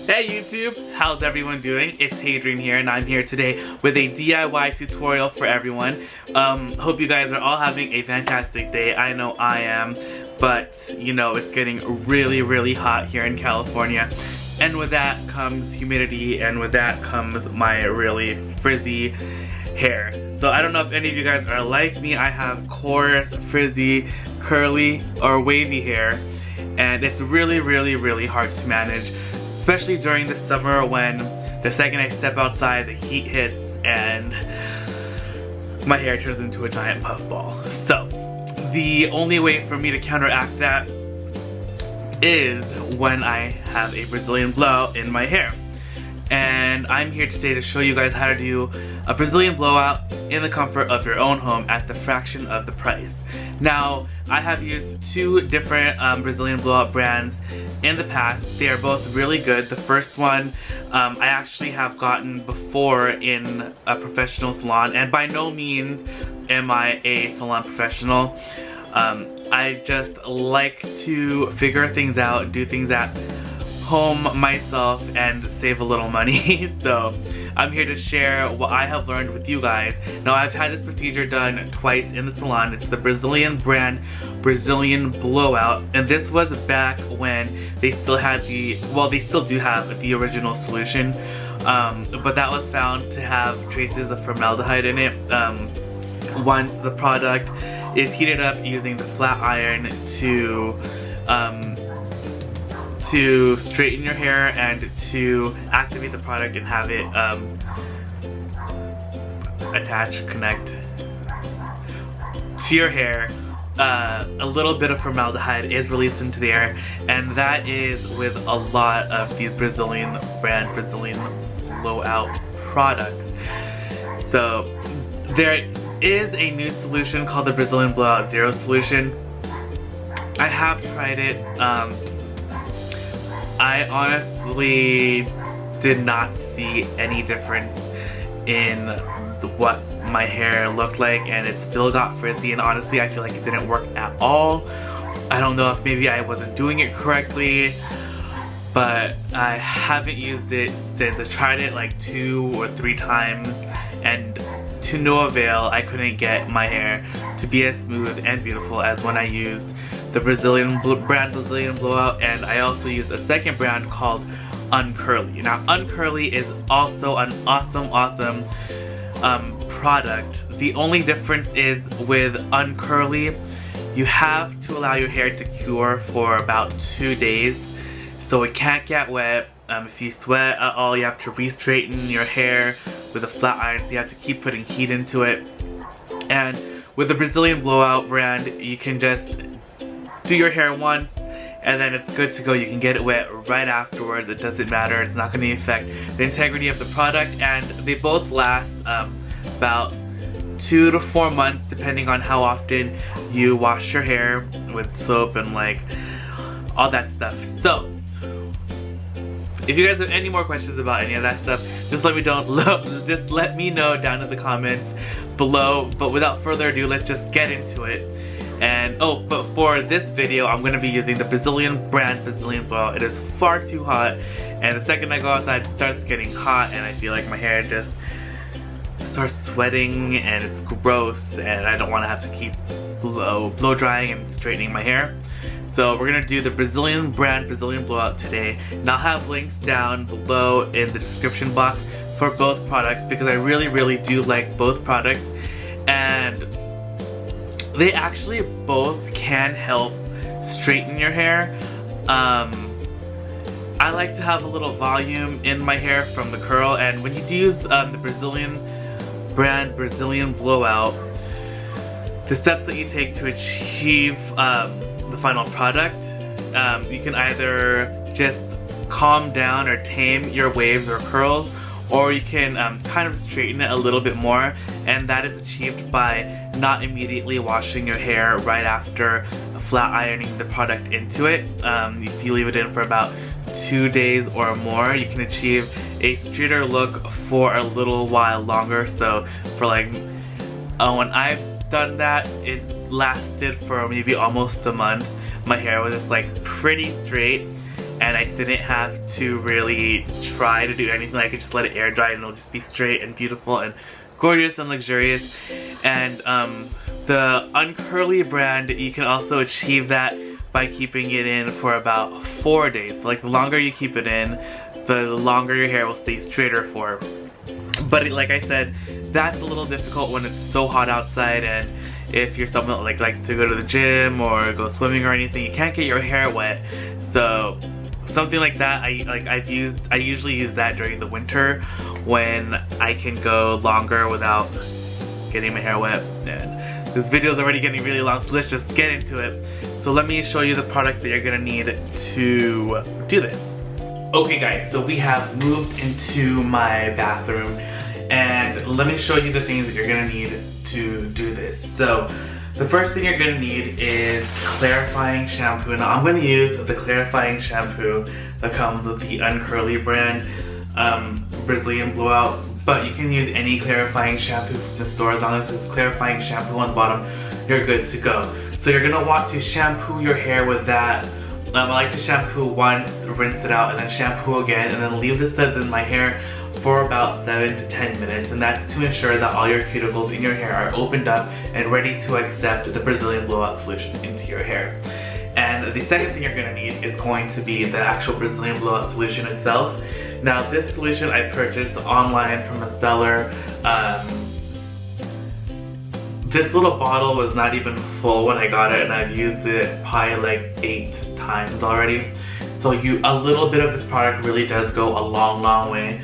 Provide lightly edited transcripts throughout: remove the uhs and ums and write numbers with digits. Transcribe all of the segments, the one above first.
Hey YouTube, how's everyone doing? itsHadrian here, and I'm here today with a DIY tutorial for everyone. Hope you guys are all having a fantastic day. I know I am, but you know, it's getting really hot here in California. And with that comes humidity, and with that comes my really frizzy hair. So I don't know if any of you guys are like me. I have coarse, frizzy, curly, or wavy hair, and it's really hard to manage. Especially during the summer when the second I step outside, the heat hits and my hair turns into a giant puffball. So, the only way for me to counteract that is when I have a Brazilian blowout in my hair. And I'm here today to show you guys how to do a Brazilian blowout in the comfort of your own home at the fraction of the price. Now, I have used two different Brazilian blowout brands in the past. They are both really good. The first one I actually have gotten before in a professional salon, and by no means am I a salon professional. I just like to figure things out, do things at home myself, and save a little money. So I'm here to share what I have learned with you guys. Now, I've had this procedure done twice in the salon. It's the Brazilian brand Brazilian Blowout, and this was back when they still had the, well, they still do have the original solution, but that was found to have traces of formaldehyde in it. Once the product is heated up using the flat iron to straighten your hair and to activate the product and have it attach, connect to your hair, a little bit of formaldehyde is released into the air, and that is with a lot of these Brazilian brand Brazilian Blowout products. So there is a new solution called the Brazilian Blowout Zero solution. I have tried it. I honestly did not see any difference in what my hair looked like, and it still got frizzy, and honestly I feel like it didn't work at all. I don't know if maybe I wasn't doing it correctly, but I haven't used it since. I tried it like 2 or 3 times, and to no avail. I couldn't get my hair to be as smooth and beautiful as when I used the Brazilian brand Brazilian Blowout, and I also used a second brand called Uncurly. Now, Uncurly is also an awesome product. The only difference is with Uncurly, you have to allow your hair to cure for about 2 days, so it can't get wet. If you sweat at all, you have to re-straighten your hair with a flat iron, so you have to keep putting heat into it. And with the Brazilian Blowout brand, you can just do your hair once and then it's good to go. You can get it wet right afterwards. It doesn't matter. It's not going to affect the integrity of the product, and they both last about 2 to 4 months depending on how often you wash your hair with soap and like all that stuff. So if you guys have any more questions about any of that stuff, just let me know down in the comments below. But without further ado, let's just get into it. And oh, but for this video, I'm going to be using the Brazilian brand Brazilian Blowout. It is far too hot, and the second I go outside, it starts getting hot, and I feel like my hair just starts sweating, and it's gross, and I don't want to have to keep blow drying and straightening my hair. So we're going to do the Brazilian brand Brazilian Blowout today, and I'll have links down below in the description box for both products because I really do like both products, and they actually both can help straighten your hair. I like to have a little volume in my hair from the curl, and when you do use the Brazilian brand Brazilian Blowout, the steps that you take to achieve the final product, you can either just calm down or tame your waves or curls, or you can kind of straighten it a little bit more, and that is achieved by not immediately washing your hair right after flat ironing the product into it. If you leave it in for about 2 days or more, you can achieve a straighter look for a little while longer. So for like, when I've done that, it lasted for maybe almost a month. My hair was just like pretty straight, and I didn't have to really try to do anything. I could just let it air dry and it'll just be straight and beautiful and gorgeous and luxurious. And the Uncurly brand, you can also achieve that by keeping it in for about 4 days. So like the longer you keep it in, the longer your hair will stay straighter for. But like I said, that's a little difficult when it's so hot outside, and if you're someone that like likes to go to the gym or go swimming or anything, you can't get your hair wet. So something like that, I usually use that during the winter when I can go longer without getting my hair wet. And this video is already getting really long, so let's just get into it. So let me show you the products that you're gonna need to do this. Okay guys, so we have moved into my bathroom, and let me show you the things that you're gonna need to do this. So the first thing you're gonna need is clarifying shampoo. Now I'm gonna use the clarifying shampoo that comes with the Uncurly brand, Brazilian Blowout, but you can use any clarifying shampoo from the store. As long as it's clarifying shampoo on the bottom, you're good to go. So you're gonna want to shampoo your hair with that. I like to shampoo once, rinse it out, and then shampoo again, and then leave the suds in my hair for about 7 to 10 minutes, and that's to ensure that all your cuticles in your hair are opened up and ready to accept the Brazilian Blowout solution into your hair. And the second thing you're going to need is going to be the actual Brazilian Blowout solution itself. Now this solution I purchased online from a seller. This little bottle was not even full when I got it, and I've used it probably like 8 times already. So a little bit of this product really does go a long way.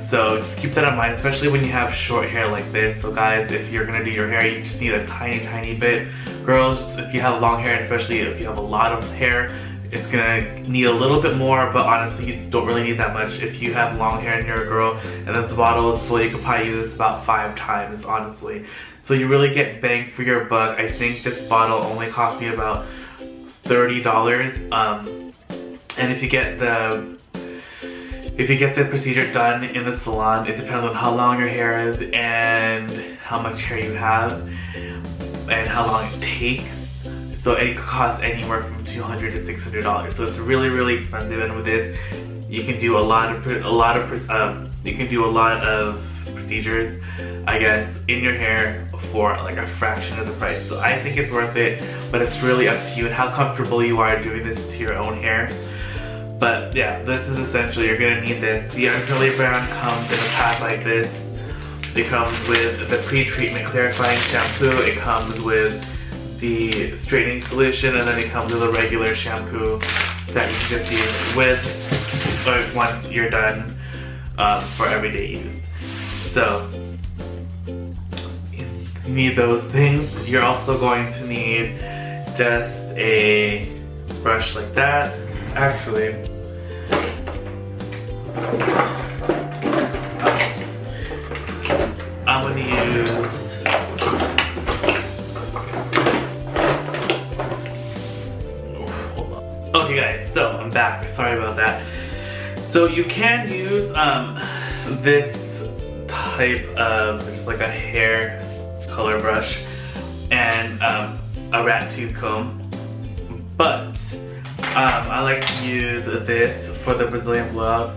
So just keep that in mind, especially when you have short hair like this. So guys, if you're gonna do your hair, you just need a tiny bit. Girls, if you have long hair, especially if you have a lot of hair, it's gonna need a little bit more, but honestly you don't really need that much. If you have long hair and you're a girl and this bottle is full, you could probably use this about 5 times, honestly. So you really get bang for your buck. I think this bottle only cost me about $30. And if you get the procedure done in the salon, it depends on how long your hair is and how much hair you have and how long it takes. So it could cost anywhere from $200 to $600. So it's really expensive. And with this, you can do a lot of procedures, I guess, in your hair for like a fraction of the price. So I think it's worth it, but it's really up to you and how comfortable you are doing this to your own hair. But yeah, this is essentially, you're gonna need this. The Uncurly brand comes in a pack like this. It comes with the pre-treatment clarifying shampoo, it comes with the straightening solution, and then it comes with a regular shampoo that you can just use with once you're done for everyday use. So you need those things. You're also going to need just a brush like that. Actually, I'm going to use okay guys, so I'm back. Sorry about that. So you can use this type of just like a hair color brush and a rat tooth comb, but I like to use this for the Brazilian blowouts.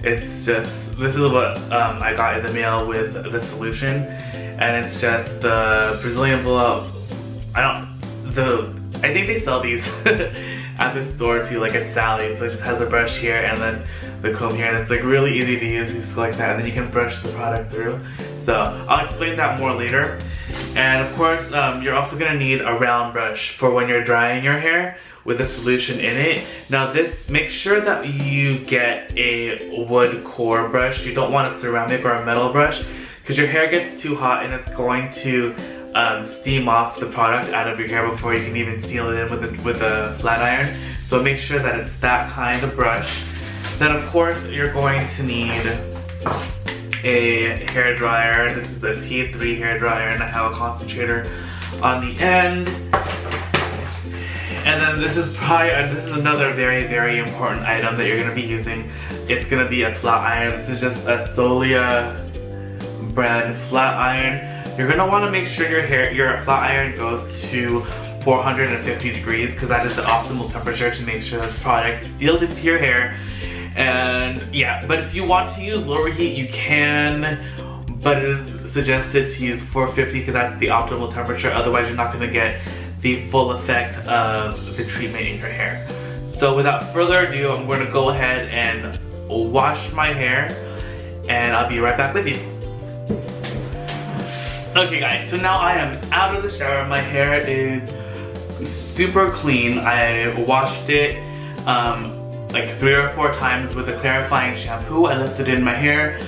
It's just, this is what I got in the mail with the solution, and it's just the Brazilian blowout. I think they sell these at the store too, like at Sally's. So it just has a brush here and then the comb here, and it's like really easy to use. You just like that, and then you can brush the product through. So I'll explain that more later. And of course, you're also gonna need a round brush for when you're drying your hair with a solution in it. Now make sure that you get a wood core brush. You don't want a ceramic or a metal brush, because your hair gets too hot and it's going to steam off the product out of your hair before you can even seal it in with a flat iron. So make sure that it's that kind of brush. Then of course you're going to need a hair dryer. This is a T3 hair dryer, and I have a concentrator on the end. And then this is another very important item that you're going to be using. It's going to be a flat iron. This is just a Solia brand flat iron. You're going to want to make sure your flat iron goes to 450 degrees because that is the optimal temperature to make sure that the product is sealed into your hair. And yeah, but if you want to use lower heat, you can, but it is suggested to use 450 because that's the optimal temperature. Otherwise, you're not going to get the full effect of the treatment in your hair. So without further ado, I'm going to go ahead and wash my hair, and I'll be right back with you. Okay guys, so now I am out of the shower. My hair is super clean. I washed it like 3 or 4 times with a clarifying shampoo. I left it in my hair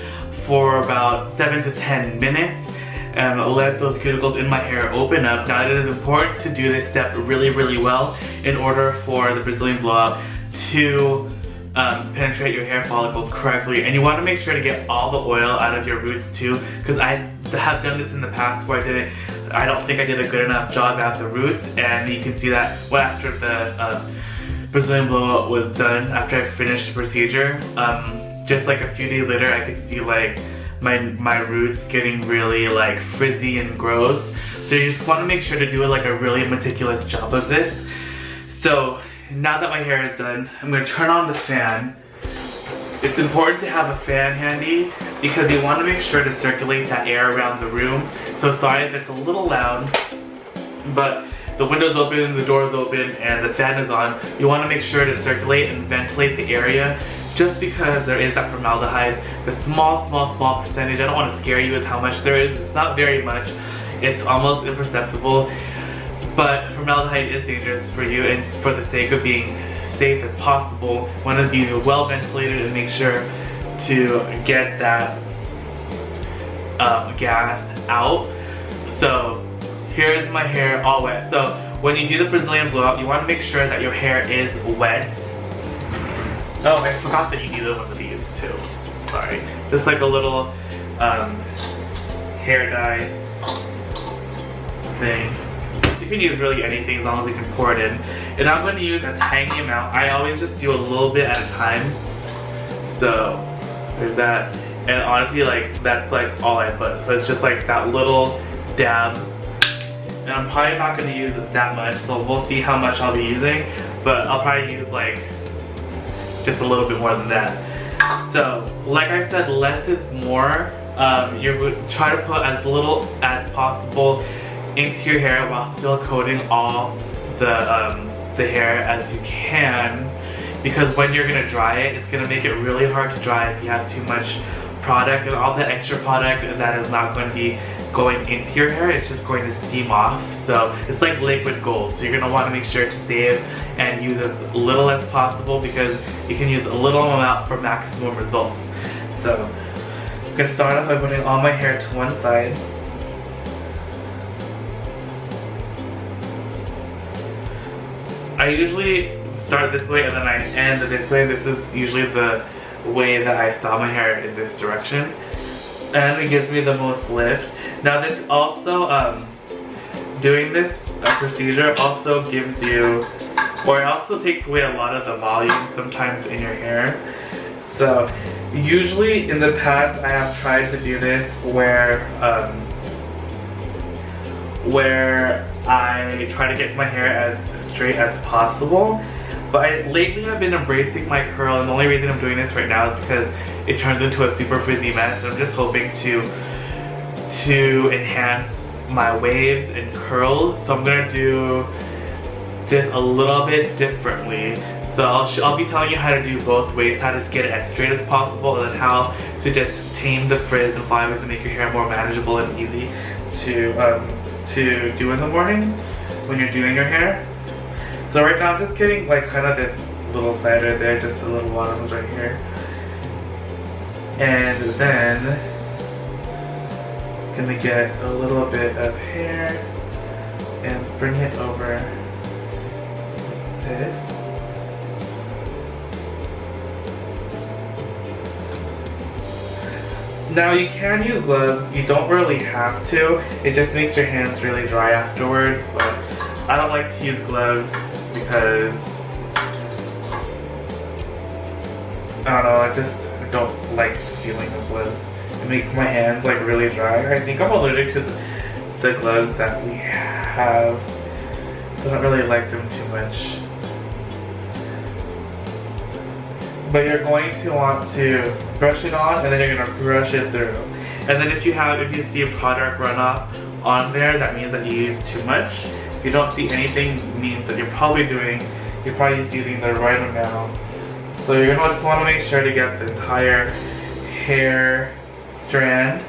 for about 7 to 10 minutes and let those cuticles in my hair open up. Now, it is important to do this step really, really well in order for the Brazilian blowout to penetrate your hair follicles correctly. And you want to make sure to get all the oil out of your roots too, because I have done this in the past where I don't think I did a good enough job at the roots, and you can see that after the Brazilian blowout was done, after I finished the procedure, just like a few days later, I could see like my roots getting really like frizzy and gross. So you just want to make sure to do like a really meticulous job of this. So now that my hair is done, I'm going to turn on the fan. It's important to have a fan handy because you want to make sure to circulate that air around the room. So sorry if it's a little loud, but the window's open, the door's open, and the fan is on. You want to make sure to circulate and ventilate the area just because there is that formaldehyde. The small percentage, I don't want to scare you with how much there is. It's not very much. It's almost imperceptible. But formaldehyde is dangerous for you, and just for the sake of being safe as possible, want to be well ventilated and make sure to get that gas out. So here's my hair all wet. So when you do the Brazilian blowout, you want to make sure that your hair is wet. Oh, I forgot that you needed one of these too. Sorry. Just like a little hair dye thing. You can use really anything as long as you can pour it in. And I'm going to use a tiny amount. I always just do a little bit at a time. So there's that. And honestly, like that's like all I put. So it's just like that little dab. And I'm probably not going to use that much. So we'll see how much I'll be using. But I'll probably use like just a little bit more than that. So like I said, less is more. You try to put as little as possible into your hair while still coating all the hair as you can, because when you're gonna dry it, it's gonna make it really hard to dry if you have too much product, and all the extra product that is not going to be going into your hair, it's just going to steam off. So it's like liquid gold, so you're gonna want to make sure to save and use as little as possible because you can use a little amount for maximum results. So I'm gonna start off by putting all my hair to one side. I usually start this way and then I end this way. This is usually the way that I style my hair, in this direction. And it gives me the most lift. Now this also, doing this procedure also gives you, or it also takes away a lot of the volume sometimes in your hair. So usually in the past I have tried to do this where I try to get my hair as straight as possible, but lately I've been embracing my curl, and the only reason I'm doing this right now is because it turns into a super frizzy mess. I'm just hoping to enhance my waves and curls, so I'm gonna do this a little bit differently. So I'll be telling you how to do both ways, how to get it as straight as possible, and then how to just tame the frizz and flyaways to make your hair more manageable and easy to do in the morning when you're doing your hair. So right now I'm just getting like kind of this little side right there, just the little bottoms right here. And then gonna get a little bit of hair and bring it over like this. Now you can use gloves, you don't really have to, it just makes your hands really dry afterwards, but I don't like to use gloves because, I don't know, I just don't like the feeling of gloves. It makes my hands like really dry. I think I'm allergic to the gloves that we have So I don't really like them too much. But you're going to want to brush it on, and then you're going to brush it through. And then if you see a product runoff on there, that means that you use too much. If you don't see anything, it means that you're probably just using the right amount. So you're going to just want to make sure to get the entire hair strand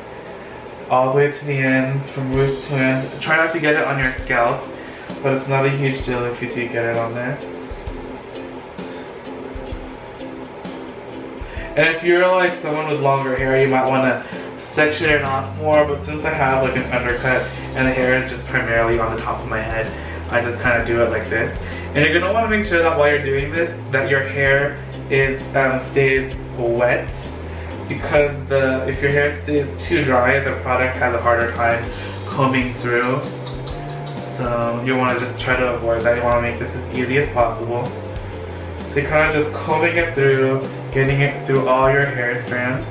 all the way to the ends, from root to end. Try not to get it on your scalp, but it's not a huge deal if you do get it on there. And if you're like someone with longer hair, you might want to section it off more, but since I have like an undercut and the hair is just primarily on the top of my head, I just kind of do it like this. And you're going to want to make sure that while you're doing this, that your hair stays wet, because if your hair stays too dry, the product has a harder time combing through. So you want to just try to avoid that. You want to make this as easy as possible. So you're kind of just combing it through, getting it through all your hair strands.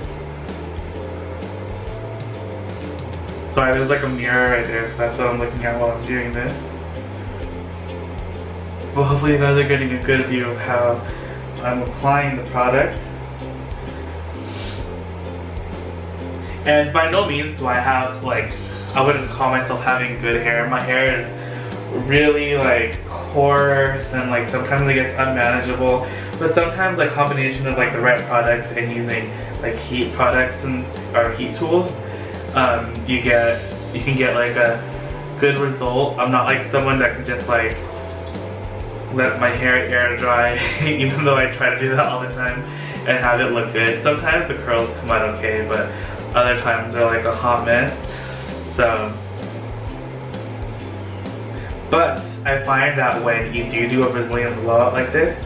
Sorry, there's like a mirror right there, so that's what I'm looking at while I'm doing this. Well, hopefully you guys are getting a good view of how I'm applying the product. And by no means do I have I wouldn't call myself having good hair. My hair is really coarse, and sometimes it gets unmanageable. But sometimes combination of the right products and using heat products or heat tools, you can get a good result. I'm not someone that can just let my hair air dry, even though I try to do that all the time and have it look good. Sometimes the curls come out okay, but other times they're a hot mess. So, but I find that when you do a Brazilian blowout like this,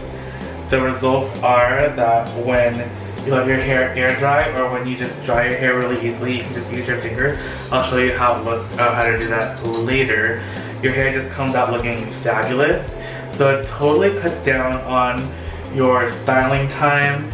the results are that when you let your hair air dry, or when you just dry your hair really easily, you can just use your fingers. I'll show you how to do that later. Your hair just comes out looking fabulous. So it totally cuts down on your styling time.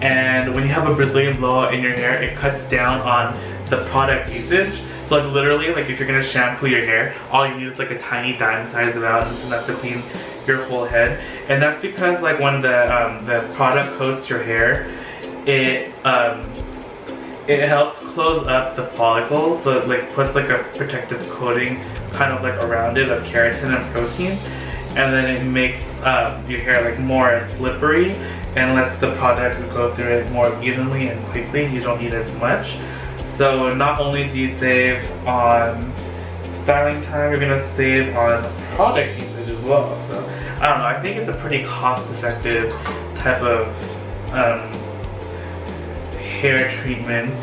And when you have a Brazilian blowout in your hair, it cuts down on the product usage. So literally, if you're gonna shampoo your hair, all you need is a tiny dime-sized amount, and that's to clean your whole head. And that's because when the product coats your hair, it helps close up the follicles, so it puts a protective coating kind of around it of keratin and protein, and then it makes your hair more slippery and lets the product go through it more evenly and quickly. You don't need as much. So not only do you save on styling time, you're gonna save on product usage as well. So I don't know, I think it's a pretty cost-effective type of hair treatment.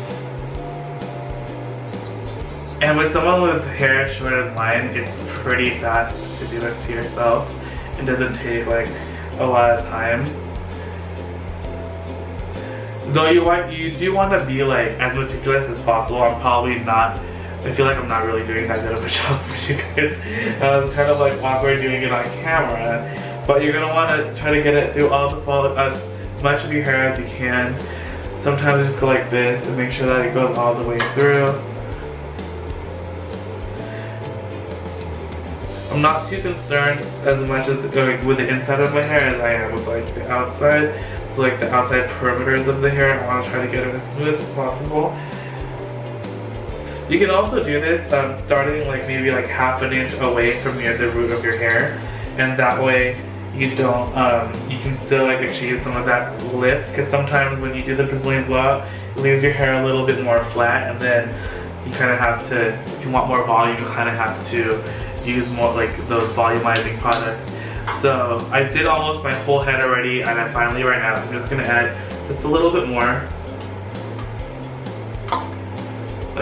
And with someone with hair as short as mine, it's pretty fast to do this to yourself. It doesn't take a lot of time. Though you do want to be as meticulous as possible. I'm probably not. I feel I'm not really doing that good of a job for you guys. It's kind of awkward doing it on camera. But you're gonna want to try to get it through as much of your hair as you can. Sometimes just go like this and make sure that it goes all the way through. I'm not too concerned as much as with the inside of my hair as I am with the outside. So the outside perimeters of the hair, I want to try to get it as smooth as possible. You can also do this starting maybe half an inch away from near the root of your hair, and that way you don't you can still achieve some of that lift, because sometimes when you do the Brazilian blowout, it leaves your hair a little bit more flat, and then you kind of have to, if you want more volume, you kind of have to use more those volumizing products. So I did almost my whole head already, and I finally right now I'm just gonna add just a little bit more,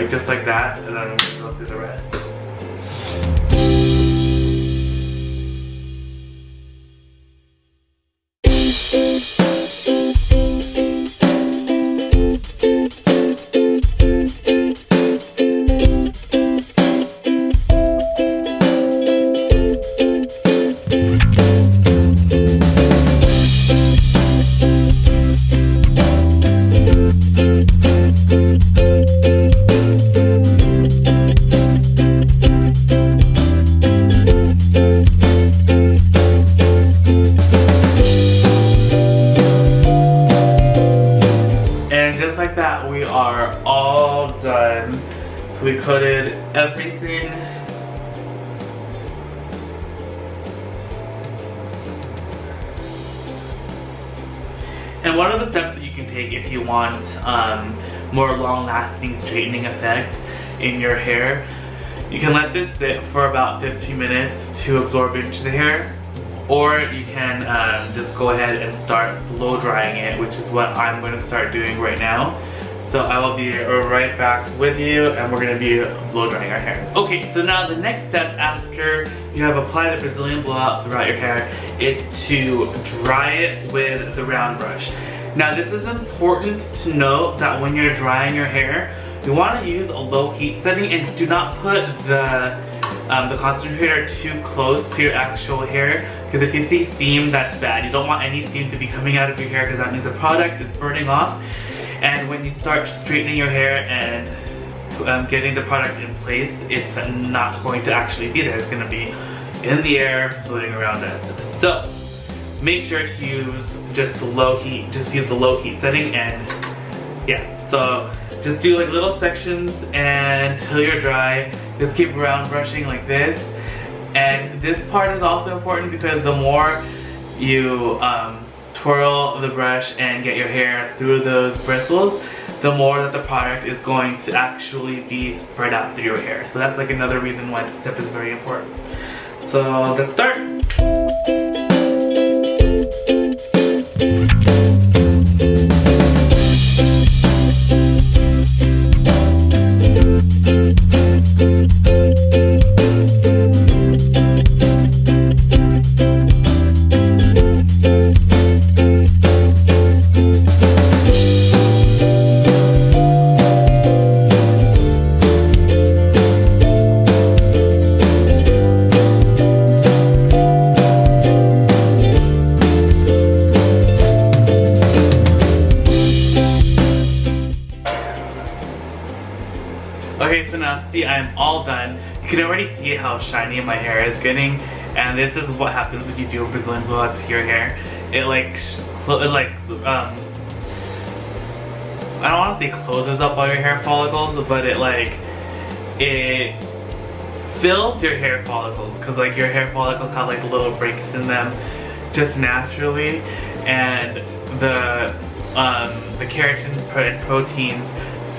just like that, and then I'm gonna go through the rest. that, we are all done. So we coated everything. And one of the steps that you can take if you want more long-lasting straightening effect in your hair, you can let this sit for about 15 minutes to absorb into the hair, or you can just go ahead and start blow drying it, which is what I'm going to start doing right now. So I will be right back with you, and we're going to be blow drying our hair. Okay, so now the next step after you have applied a Brazilian blowout throughout your hair is to dry it with the round brush. Now this is important to note that when you're drying your hair, you want to use a low heat setting, and do not put the concentrator too close to your actual hair, because if you see steam, that's bad. You don't want any steam to be coming out of your hair, because that means the product is burning off. And when you start straightening your hair and getting the product in place, it's not going to actually be there. It's going to be in the air, floating around us. So make sure to use just the low heat. Just use the low heat setting, and yeah. So just do like little sections until you're dry. Just keep round brushing like this. And this part is also important because the more you twirl the brush and get your hair through those bristles, the more that the product is going to actually be spread out through your hair. So that's like another reason why this step is very important. So let's start. Okay, so now see, I'm all done. You can already see how shiny my hair is getting, and this is what happens when you do a Brazilian blowout to your hair. I don't want to say closes up all your hair follicles, but it fills your hair follicles, because like your hair follicles have like little breaks in them just naturally, and the keratin and proteins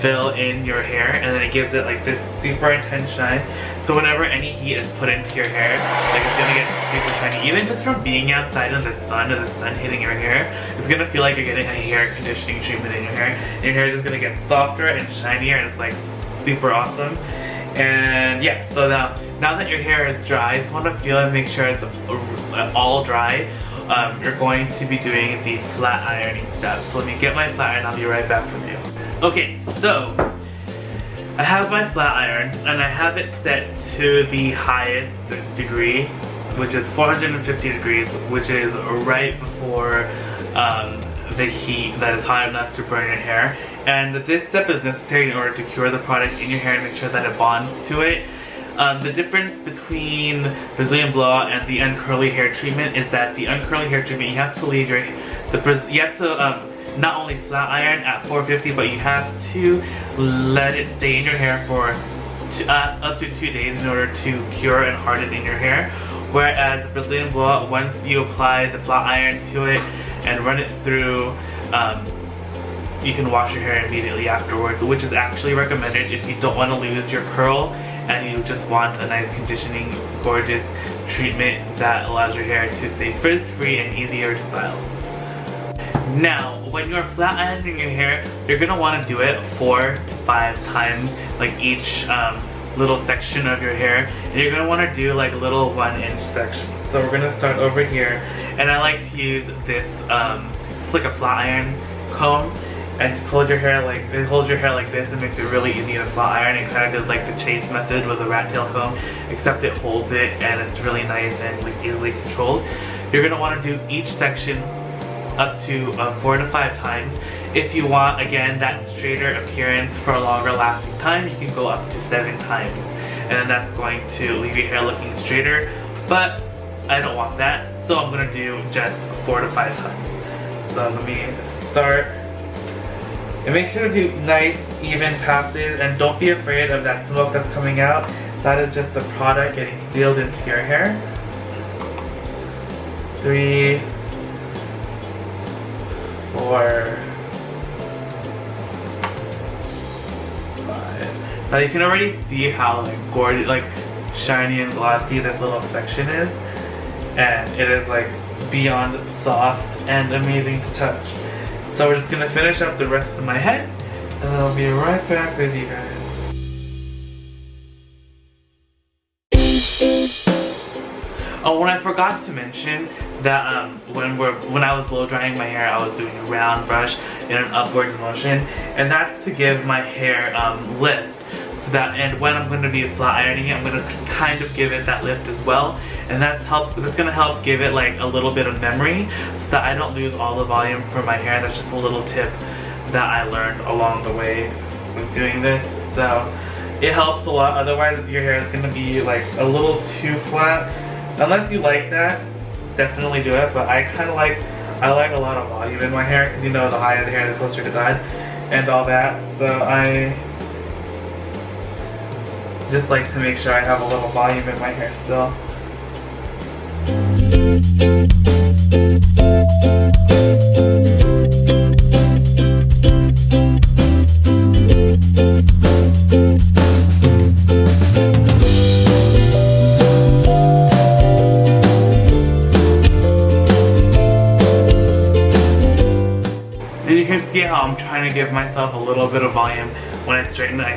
fill in your hair, and then it gives it like this super intense shine. So whenever any heat is put into your hair, like it's gonna get super shiny. Even just from being outside in the sun and the sun hitting your hair, it's gonna feel like you're getting a hair conditioning treatment in your hair. And your hair is just gonna get softer and shinier, and it's like super awesome. And yeah, so now that your hair is dry, you just want to feel and make sure it's all dry. You're going to be doing the flat ironing step. So let me get my flat iron, I'll be right back with you. Okay, so I have my flat iron, and I have it set to the highest degree, which is 450 degrees, which is right before the heat that is hot enough to burn your hair. And this step is necessary in order to cure the product in your hair and make sure that it bonds to it. The difference between Brazilian blowout and the uncurly hair treatment is that the uncurly hair treatment, you have to leave not only flat iron at 450, but you have to let it stay in your hair for up to 2 days in order to cure and harden in your hair. Whereas Brazilian blowout, once you apply the flat iron to it and run it through, you can wash your hair immediately afterwards, which is actually recommended if you don't want to lose your curl and you just want a nice conditioning, gorgeous treatment that allows your hair to stay frizz-free and easier to style. Now, when you're flat ironing your hair, you're going to want to do it 4 to 5 times, like each little section of your hair. And you're going to want to do like little 1-inch sections. So we're going to start over here, and I like to use this, it's like a flat iron comb, and just hold your hair like, this. It makes it really easy to flat iron. It kind of does like the chase method with a rat tail comb, except it holds it and it's really nice and like easily controlled. You're going to want to do each section up to 4 to 5 times. If you want, again, that straighter appearance for a longer lasting time, you can go up to 7 times. And then that's going to leave your hair looking straighter, but I don't want that, so I'm going to do just 4 to 5 times. So let me start And make sure to do nice, even passes, and don't be afraid of that smoke that's coming out. That is just the product getting sealed into your hair. 3, 4, 5. Now you can already see how like gorgeous, like shiny and glossy this little section is, and it is like beyond soft and amazing to touch. So we're just gonna finish up the rest of my head, and then I'll be right back with you guys. Oh, when I forgot to mention that when I was blow drying my hair, I was doing a round brush in an upward motion, and that's to give my hair lift. So that, and when I'm going to be flat ironing it, I'm going to kind of give it that lift as well, and that's going to help give it like a little bit of memory, so that I don't lose all the volume from my hair. That's just a little tip that I learned along the way with doing this. So it helps a lot. Otherwise, your hair is going to be like a little too flat. Unless you like that, definitely do it. But I like a lot of volume in my hair, because you know, the higher the hair, the closer to God and all that. So I just like to make sure I have a little volume in my hair still. And you can see how I'm trying to give myself a little bit of volume. When I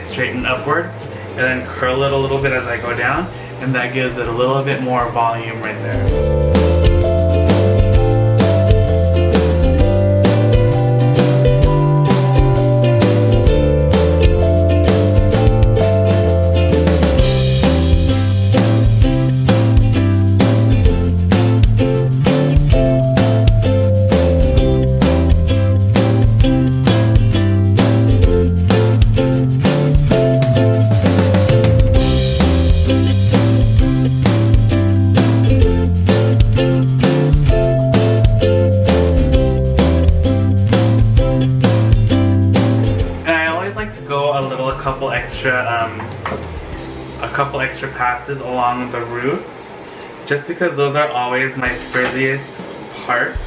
straighten upwards and then curl it a little bit as I go down, and that gives it a little bit more volume right there. A couple extra passes along the roots, just because those are always my frizziest parts.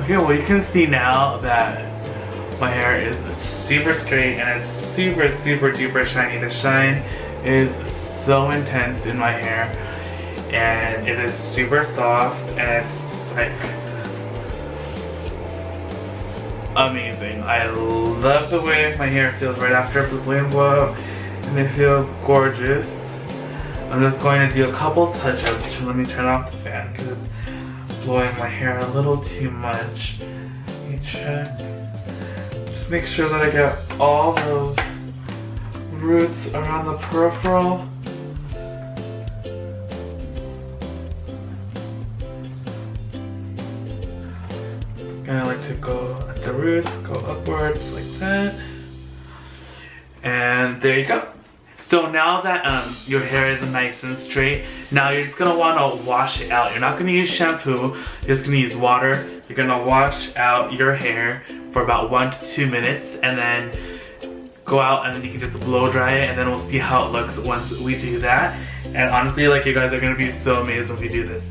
Okay, well you can see now that my hair is super straight and it's super duper shiny. The shine is so intense in my hair, and it is super soft, and it's like amazing. I love the way my hair feels right after a Brazilian blowout, and it feels gorgeous. I'm just going to do a couple touch-ups. Let me turn off the fan because it's blowing my hair a little too much. Let me check. Just make sure that I get all those roots around the peripheral. And I like to go at the roots, go upwards like that. And there you go. So now that your hair is nice and straight, now you're just gonna wanna wash it out. You're not gonna use shampoo, you're just gonna use water. You're gonna wash out your hair for about 1 to 2 minutes, and then go out and then you can just blow dry it, and then we'll see how it looks once we do that. And honestly, like, you guys are gonna be so amazed when we do this.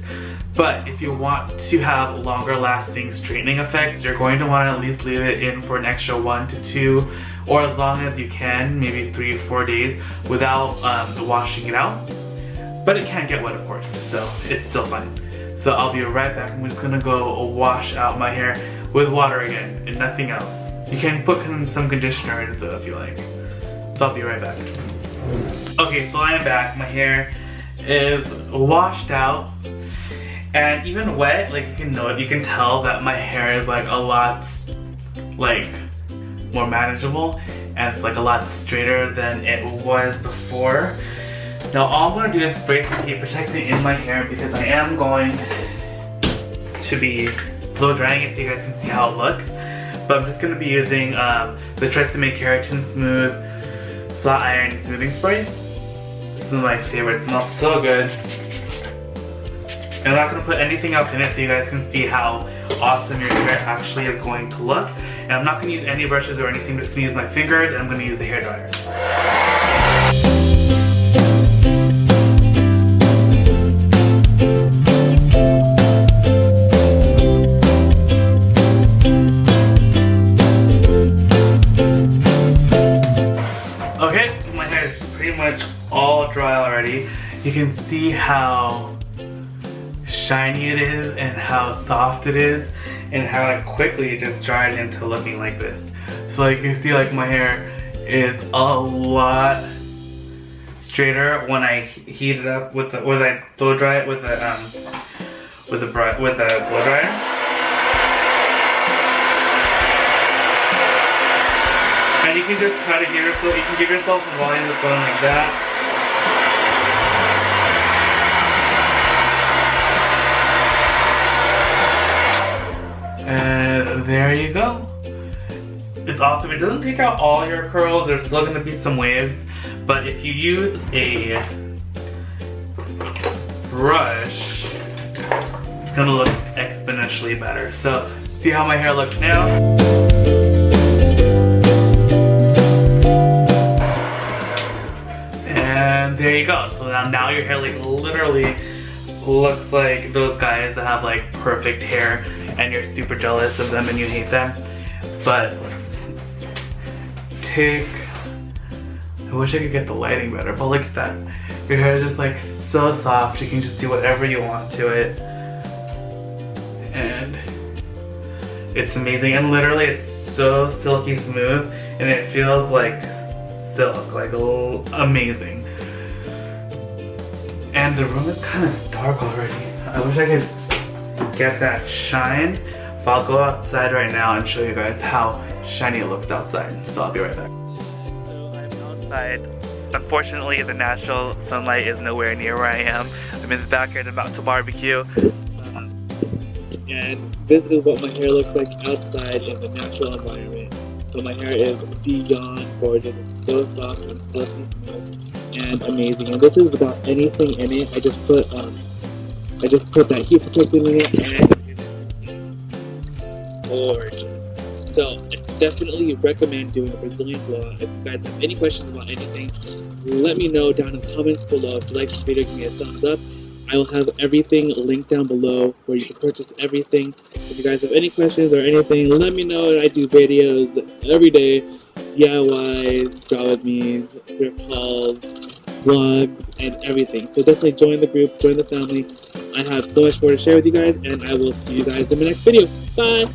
But if you want to have longer lasting straightening effects, you're going to want to at least leave it in for an extra 1 to 2, or as long as you can, maybe 3 or 4 days without washing it out. But it can get wet, of course, so it's still fine. So I'll be right back. I'm just gonna go wash out my hair with water again and nothing else. You can put some conditioner in it though if you like. So I'll be right back. Okay, so I am back. My hair is washed out. And even wet, like, you can tell that my hair is like a lot like more manageable, and it's like a lot straighter than it was before. Now all I'm going to do is spray some heat protectant in my hair because I am going to be blow drying it so you guys can see how it looks. But I'm just going to be using the Tresemme Keratin Smooth Flat Iron Smoothing Spray. This is my favorite. It smells so good. And I'm not going to put anything else in it so you guys can see how awesome your hair actually is going to look. And I'm not going to use any brushes or anything, I'm just going to use my fingers and I'm going to use the hairdryer. Okay, my hair is pretty much all dry already. You can see how shiny it is and how soft it is and how like quickly it just dried into looking like this. So like you see, like my hair is a lot straighter when I heat it up with when I blow dry it with the blow dryer. And you can just try to give yourself some volume with going like that. And there you go. It's awesome. It doesn't take out all your curls. There's still going to be some waves. But if you use a brush, it's going to look exponentially better. So see how my hair looks now? And there you go. So now your hair like literally looks like those guys that have like perfect hair and you're super jealous of them and you hate them. But I wish I could get the lighting better, but look at that. Your hair is just like so soft, you can just do whatever you want to it. And it's amazing, and literally it's so silky smooth and it feels like silk, like amazing. And the room is kind of dark already. I wish I could get that shine, but I'll go outside right now and show you guys how shiny it looks outside. So I'll be right back. So I'm outside. Unfortunately, the natural sunlight is nowhere near where I am. I'm in the backyard about to barbecue. And this is what my hair looks like outside in the natural environment. So my hair is beyond gorgeous. It's so soft and silky smooth and amazing. And this is without anything in it. I just put that heat protectant in it, and it's gorgeous. So I definitely recommend doing a Brazilian blowout. If you guys have any questions about anything, let me know down in the comments below. If you like this video, give me a thumbs up. I will have everything linked down below where you can purchase everything. If you guys have any questions or anything, let me know. I do videos every day, DIYs, draw with me, thrift hauls, vlogs, and everything. So definitely join the group, join the family. I have so much more to share with you guys, and I will see you guys in the next video. Bye!